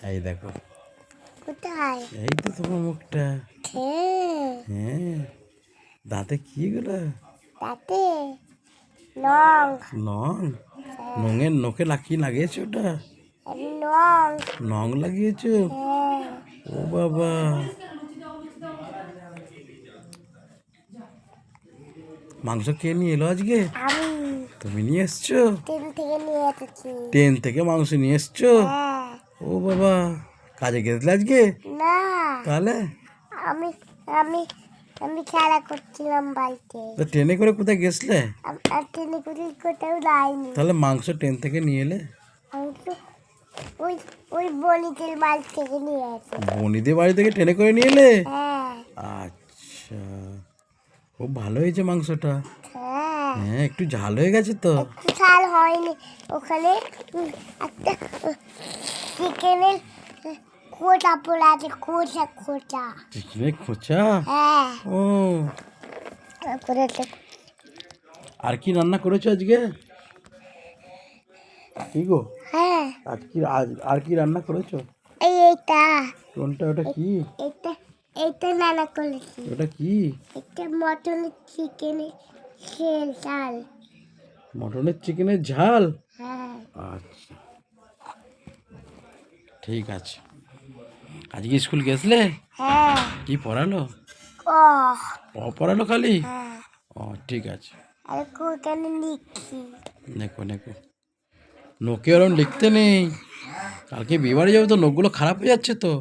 এই দেখো, কোথায়? এই তো তোমার মুখটা। হ্যাঁ, হ্যাঁ, দাঁতে কি এগুলো? তাতে লং। নং? নঙের নখে লাগিয়েছো ওটা? লং। নং লাগিয়েছো? হ্যাঁ। ও বাবা, মাংস কে নিয়ে এলো আজকে? আমি তুমি নিয়ে এসছো? ট্রেন থেকে নিয়ে এসেছি। ট্রেন থেকে মাংস নিয়ে এসছো? হ্যাঁ। ও বাবা, কাজে গেছিলে আজকে? না, তাহলে আমি আমি আমি খেলা করছিলাম বাড়িতে। তো ট্রেনে করে কোথায় গেছিলে? আর ট্রেনে করে কোথাও যাইনি। তাহলে মাংস ট্রেন থেকে নিয়ে এলে? আমি তো ওই ওই বনিদের বাড়ি থেকে নিয়ে আসি। বনিদের বাড়ি থেকে ট্রেনে করে নিয়ে এলে? হ্যাঁ। আচ্ছা, খুব ভালো হয়েছে মাংসটা। হ্যাঁ, হ্যাঁ, একটু ঝাল হয়ে গেছে তো। একটু ঝাল হয়নি। ওখানে একটা চিকেনের খোঁচা পড়ে আছে, খোঁচা খোঁচা। চিকেনের খোঁচা? হ্যাঁ, ও, করেছে। আর কি রান্না করেছো আজকে? কি গো, হ্যাঁ, আর কি রান্না করেছো? এইটা কোনটা? ওটা কি? এইটা এইটা নানা করেছি। ওটা কি? একটা মটনের চিকেনের ঝাল ঝাল। মটনের চিকেনের ঝাল? হ্যাঁ। আচ্ছা, ঠিক আছে। আজকে স্কুল গেছিলে? হ্যাঁ। কি পড়ালো? ও। পড়ালো খালি? হ্যাঁ। ও, ঠিক আছে। আর কোথানে লিখছি। দেখো দেখো, নোকে ওরম লিখতে নেই। কালকে বিয়ে বাড়ি যাবে তো, নোকগুলো খারাপ হয়ে যাচ্ছে তো।